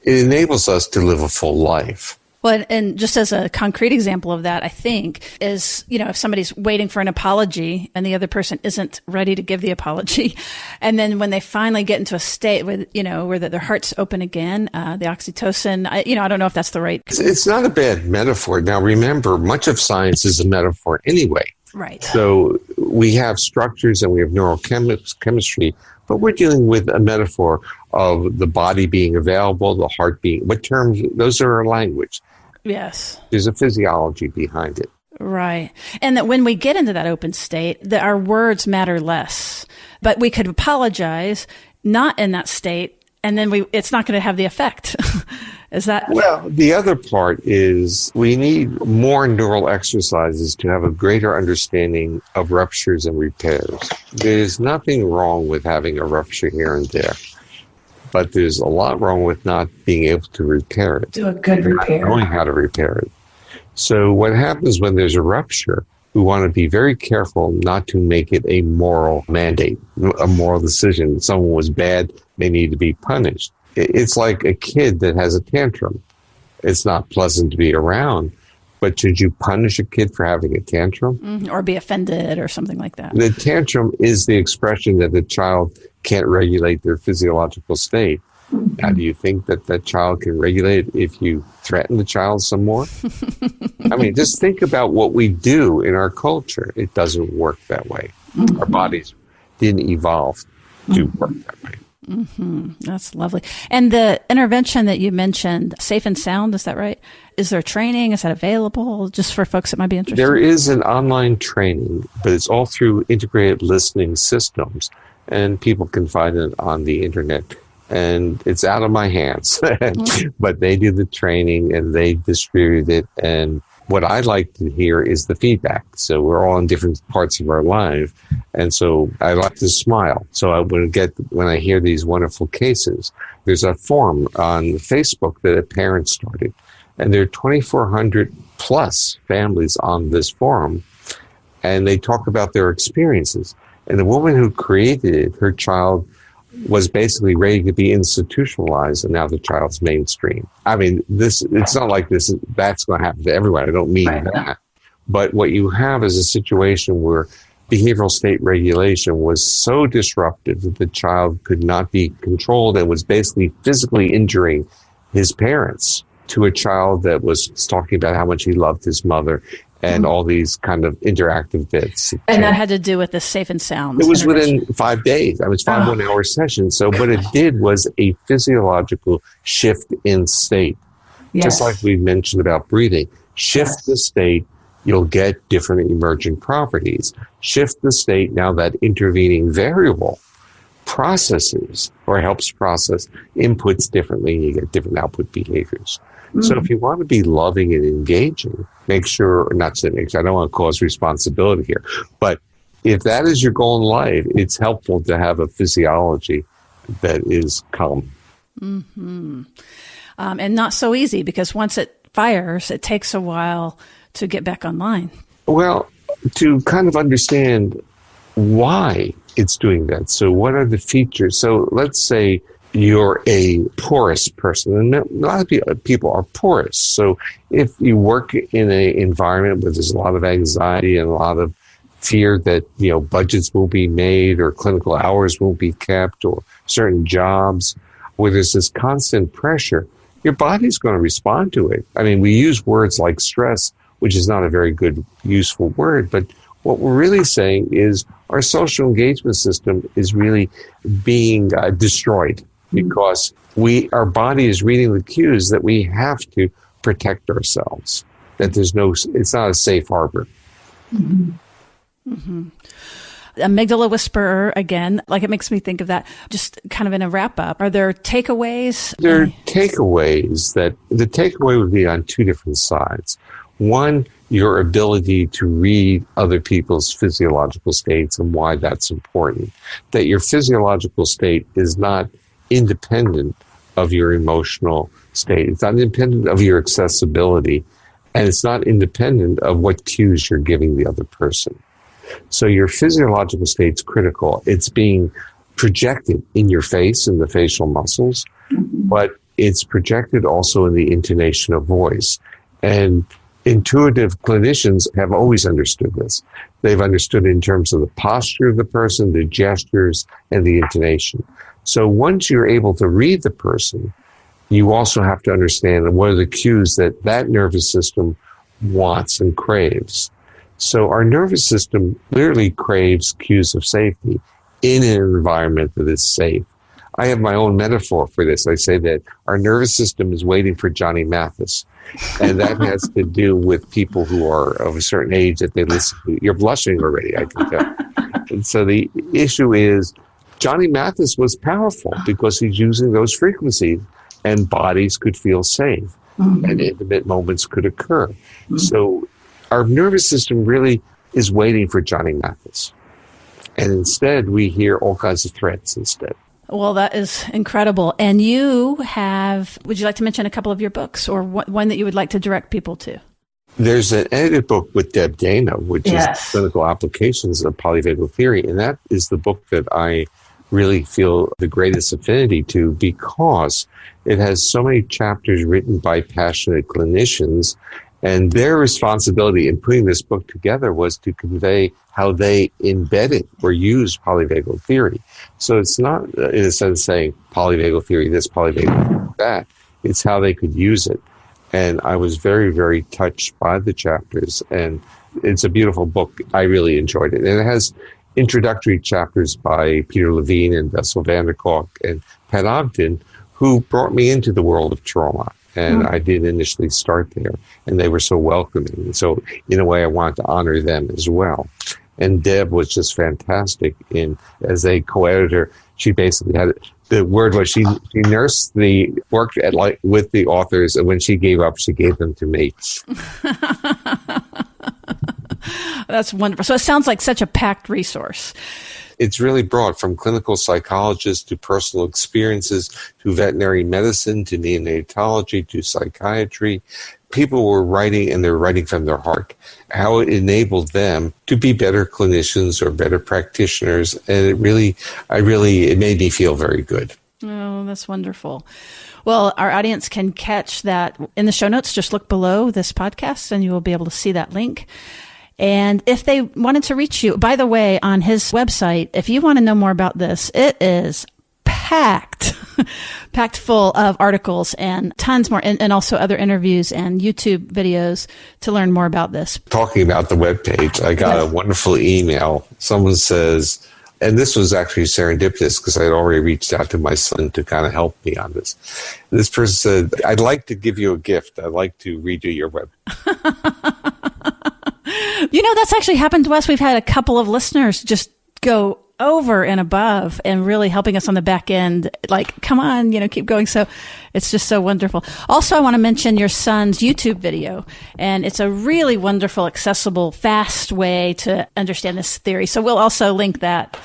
It enables us to live a full life. Well, and just as a concrete example of that, I think is, if somebody's waiting for an apology and the other person isn't ready to give the apology, and then when they finally get into a state with, where their heart's open again, the oxytocin, I don't know if that's the right. It's not a bad metaphor. Now, remember, much of science is a metaphor anyway. Right. So we have structures and we have neurochemistry, but we're dealing with a metaphor of the body being available, the heart being, what terms, those are our language. Yes. There's a physiology behind it. Right. And that when we get into that open state, that our words matter less. But we could apologize not in that state, and then it's not going to have the effect. Is that? Well, the other part is we need more neural exercises to have a greater understanding of ruptures and repairs. There's nothing wrong with having a rupture here and there, but there's a lot wrong with not being able to repair it. Do a good repair. Not knowing how to repair it. So what happens when there's a rupture, we want to be very careful not to make it a moral mandate, a moral decision. Someone was bad, they need to be punished. It's like a kid that has a tantrum. It's not pleasant to be around, but should you punish a kid for having a tantrum? Mm-hmm. Or be offended or something like that. The tantrum is the expression that the child can't regulate their physiological state. Mm-hmm. Now, do you think that child can regulate it if you threaten the child some more? I mean, just think about what we do in our culture. It doesn't work that way. Mm-hmm. Our bodies didn't evolve to work that way. Mm-hmm. That's lovely. And the intervention that you mentioned, Safe and Sound, is that right? Is there training? Is that available just for folks that might be interested? There is an online training, but it's all through integrated listening systems, and people can find it on the internet. And it's out of my hands, but they do the training and they distribute it. And what I like to hear is the feedback. So we're all in different parts of our life. And so I like to smile. So when I hear these wonderful cases, there's a forum on Facebook that a parent started. And there are 2,400 plus families on this forum. And they talk about their experiences. And the woman who created it, her child was basically ready to be institutionalized, and now the child's mainstream. I mean, it's not like that's going to happen to everyone. I don't mean that. But what you have is a situation where behavioral state regulation was so disruptive that the child could not be controlled and was basically physically injuring his parents, to a child that was talking about how much he loved his mother and all these kind of interactive bits. And that had to do with the Safe and Sound. It was within 5 days. It was 5 1-hour sessions. So what it did was a physiological shift in state. Yes. Just like we mentioned about breathing. Shift the state, you'll get different emergent properties. Shift the state, now that intervening variable processes or helps process inputs differently, and you get different output behaviors. Mm-hmm. So if you want to be loving and engaging, I don't want to cause responsibility here, but if that is your goal in life, it's helpful to have a physiology that is calm. Mm-hmm. And not so easy, because once it fires, it takes a while to get back online. Well, to kind of understand why it's doing that. So what are the features? So let's say you're a porous person, and a lot of people are porous. So if you work in an environment where there's a lot of anxiety and a lot of fear that, budgets won't be made or clinical hours won't be kept or certain jobs where there's this constant pressure, your body's going to respond to it. I mean, we use words like stress, which is not a very good, useful word, but what we're really saying is our social engagement system is really being destroyed because our body is reading the cues that we have to protect ourselves, that it's not a safe harbor. Mm-hmm. Mm-hmm. Amygdala whisperer, again, it makes me think of that. Just kind of in a wrap up, are there takeaways? There are takeaways the takeaway would be on two different sides. One, your ability to read other people's physiological states and why that's important. That your physiological state is not independent of your emotional state. It's not independent of your accessibility, and it's not independent of what cues you're giving the other person. So your physiological state's critical. It's being projected in your face and the facial muscles, but it's projected also in the intonation of voice. And intuitive clinicians have always understood this. They've understood it in terms of the posture of the person, the gestures, and the intonation. So once you're able to read the person, you also have to understand what are the cues that that nervous system wants and craves. So our nervous system literally craves cues of safety in an environment that is safe. I have my own metaphor for this. I say that our nervous system is waiting for Johnny Mathis. And that has to do with people who are of a certain age that they listen to. You're blushing already, I can tell. And so the issue is Johnny Mathis was powerful because he's using those frequencies and bodies could feel safe and intimate moments could occur. So our nervous system really is waiting for Johnny Mathis. And instead, we hear all kinds of threats instead. Well, that is incredible. And you have, would you like to mention a couple of your books or one that you would like to direct people to? There's an edited book with Deb Dana, which is Clinical Applications of Polyvagal Theory. And that is the book that I really feel the greatest affinity to because it has so many chapters written by passionate clinicians. And their responsibility in putting this book together was to convey how they embedded or used polyvagal theory. So it's not, in a sense, saying polyvagal theory this, polyvagal theory that. It's how they could use it. And I was very, very touched by the chapters. And it's a beautiful book. I really enjoyed it. And it has introductory chapters by Peter Levine and Bessel van der Kolk and Pat Ogden, who brought me into the world of trauma. And I did initially start there, and they were so welcoming. And so, in a way, I wanted to honor them as well. And Deb was just fantastic as a co-editor. She basically had the word was she nursed the work with the authors, and when she gave up, she gave them to me. That's wonderful. So it sounds like such a packed resource. It's really broad, from clinical psychologists to personal experiences to veterinary medicine to neonatology to psychiatry. People were writing, and they're writing from their heart, how it enabled them to be better clinicians or better practitioners. And it made me feel very good. Oh, that's wonderful. Well, our audience can catch that in the show notes. Just look below this podcast and you will be able to see that link. And if they wanted to reach you, by the way, on his website, if you want to know more about this, it is packed full of articles and tons more, and also other interviews and YouTube videos to learn more about this. Talking about the webpage, I got a wonderful email. Someone says, and this was actually serendipitous because I had already reached out to my son to kind of help me on this. And this person said, I'd like to give you a gift. I'd like to redo your web. You know, that's actually happened to us. We've had a couple of listeners just go over and above and really helping us on the back end. Like, come on, keep going. So it's just so wonderful. Also, I want to mention your son's YouTube video. And it's a really wonderful, accessible, fast way to understand this theory. So we'll also link that.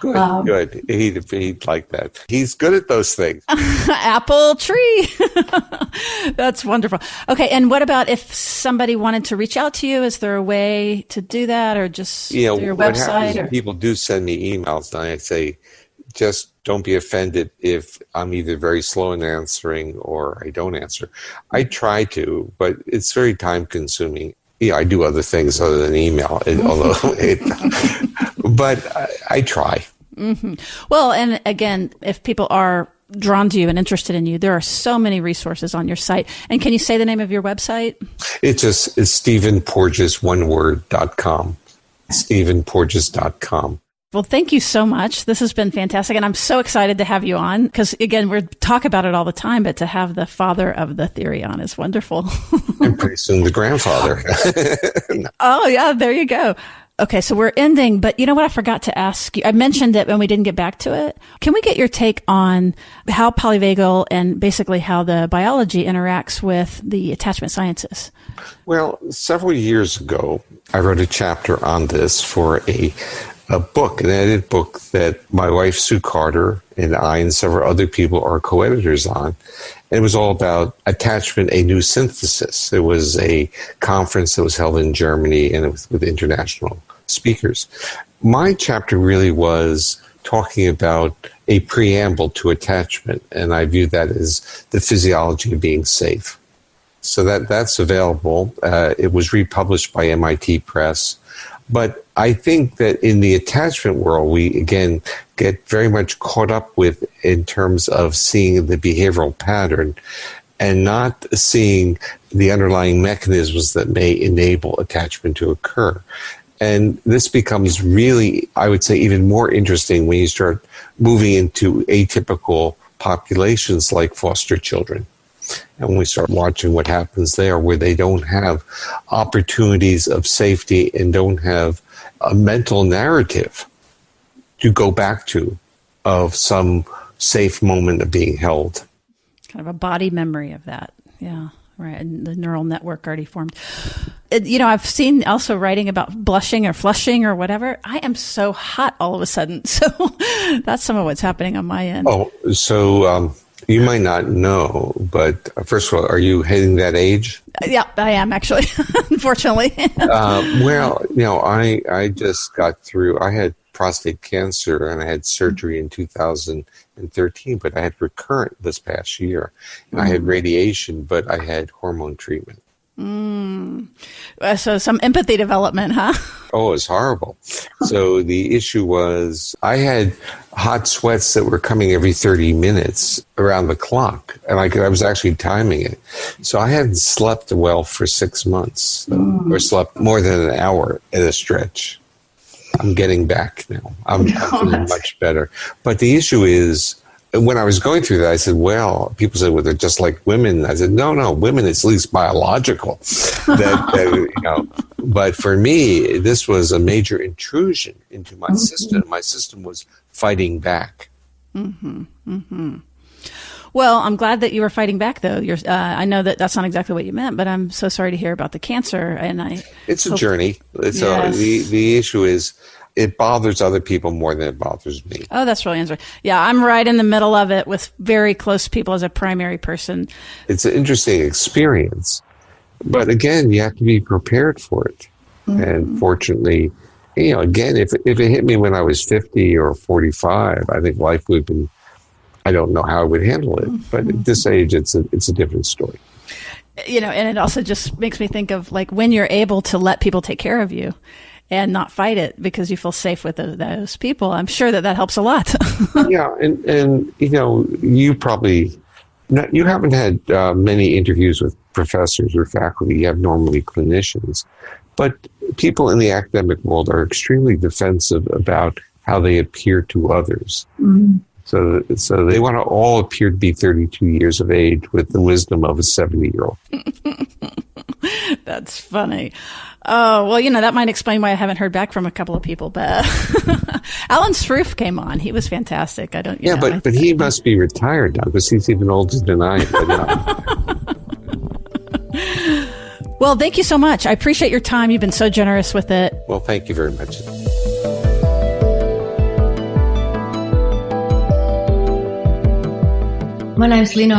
Good. He'd like that. He's good at those things. Apple tree. That's wonderful. Okay. And what about if somebody wanted to reach out to you? Is there a way to do that, or just through your website? People do send me emails, and I say, just don't be offended if I'm either very slow in answering or I don't answer. I try to, but it's very time consuming. Yeah, I do other things other than email, but I try. Mm-hmm. Well, and again, if people are drawn to you and interested in you, there are so many resources on your site. And can you say the name of your website? It's StephenPorges.com. StephenPorges.com. Well, thank you so much. This has been fantastic. And I'm so excited to have you on because, again, we talk about it all the time, but to have the father of the theory on is wonderful. And pretty soon the grandfather. Oh, yeah, there you go. Okay, so we're ending, but you know what I forgot to ask you? I mentioned it when we didn't get back to it. Can we get your take on how polyvagal and basically how the biology interacts with the attachment sciences? Well, several years ago, I wrote a chapter on this for a book, an edited book that my wife, Sue Carter, and I and several other people are co-editors on. And it was all about attachment, a new synthesis. It was a conference that was held in Germany, and it was with international speakers. My chapter really was talking about a preamble to attachment, and I view that as the physiology of being safe. So that's available. It was republished by MIT Press. But I think that in the attachment world, we, again, get very much caught up with in terms of seeing the behavioral pattern and not seeing the underlying mechanisms that may enable attachment to occur. And this becomes really, I would say, even more interesting when you start moving into atypical populations like foster children. And when we start watching what happens there, where they don't have opportunities of safety and don't have a mental narrative to go back to of some safe moment of being held. Kind of a body memory of that. Yeah, right. And the neural network already formed. I've seen also writing about blushing or flushing or whatever. I am so hot all of a sudden. So that's some of what's happening on my end. Oh, so you might not know, but first of all, are you hitting that age? Yeah, I am actually, unfortunately. I just got through, I had prostate cancer and I had surgery in 2013, but I had recurrent this past year. And I had radiation, but I had hormone treatment. So some empathy development, huh? Oh, it was horrible. So the issue was I had hot sweats that were coming every 30 minutes around the clock. And I was actually timing it. So I hadn't slept well for 6 months or slept more than an hour at a stretch. I'm getting back now. I'm feeling much better. But the issue is, when I was going through that, I said, well, people said, well, they're just like women. I said, no, women, it's at least biological. But for me, this was a major intrusion into my system. My system was fighting back. Mm-hmm. Mm-hmm. Well, I'm glad that you were fighting back, though. I know that that's not exactly what you meant, but I'm so sorry to hear about the cancer. It's a journey. So the issue is, it bothers other people more than it bothers me. Oh, that's really interesting. Yeah, I'm right in the middle of it with very close people as a primary person. It's an interesting experience. But again, you have to be prepared for it. Mm-hmm. And fortunately, again, if it hit me when I was 50 or 45, I think life would have been, I don't know how I would handle it. Mm-hmm. But at this age, it's a different story. And it also just makes me think of like when you're able to let people take care of you and not fight it because you feel safe with those people. I'm sure that helps a lot. Yeah, and you probably, you haven't had many interviews with professors or faculty. You have normally clinicians. But people in the academic world are extremely defensive about how they appear to others. Mm-hmm. So they want to all appear to be 32 years of age with the wisdom of a 70-year-old. That's funny. Oh, well, that might explain why I haven't heard back from a couple of people. But Alan Sroof came on. He was fantastic. But he must be retired now because he's even older than I am. Well, thank you so much. I appreciate your time. You've been so generous with it. Well, thank you very much. My name's Lino.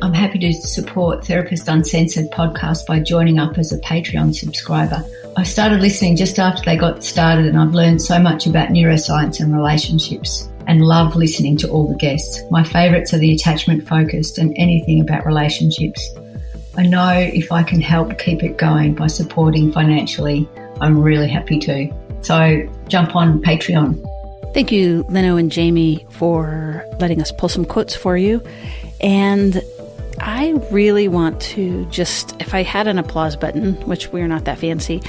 I'm happy to support Therapist Uncensored podcast by joining up as a Patreon subscriber. I started listening just after they got started, and I've learned so much about neuroscience and relationships and love listening to all the guests. My favourites are the attachment focused and anything about relationships. I know if I can help keep it going by supporting financially, I'm really happy to. So jump on Patreon. Thank you, Lino and Jamie, for letting us pull some quotes for you. And I really want to just, if I had an applause button, which we're not that fancy,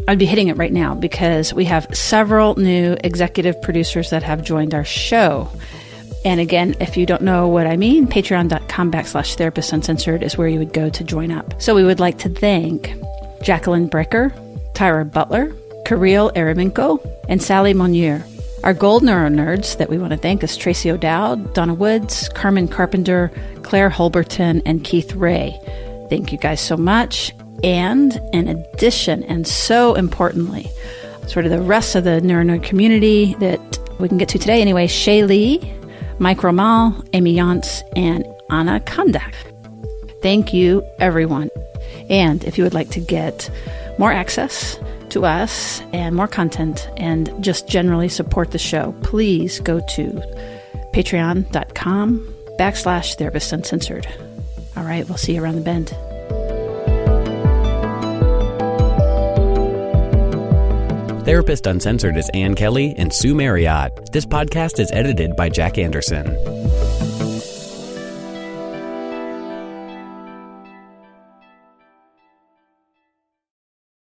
I'd be hitting it right now because we have several new executive producers that have joined our show. And again, if you don't know what I mean, patreon.com/Therapist Uncensored is where you would go to join up. So we would like to thank Jacqueline Brecker, Tyra Butler, Kirill Eremenko, and Sally Monier. Our gold neuro nerds that we want to thank is Tracy O'Dowd, Donna Woods, Carmen Carpenter, Claire Holberton, and Keith Ray. Thank you guys so much. And in addition, and so importantly, sort of the rest of the neuro nerd community that we can get to today anyway, Shay Lee, Mike Romal, Amy Yantz, and Anna Kondak. Thank you, everyone. And if you would like to get more access to us and more content and just generally support the show, please go to patreon.com/Therapist Uncensored. All right, we'll see you around the bend. Therapist Uncensored is Ann Kelly and Sue Marriott. This podcast is edited by Jack Anderson.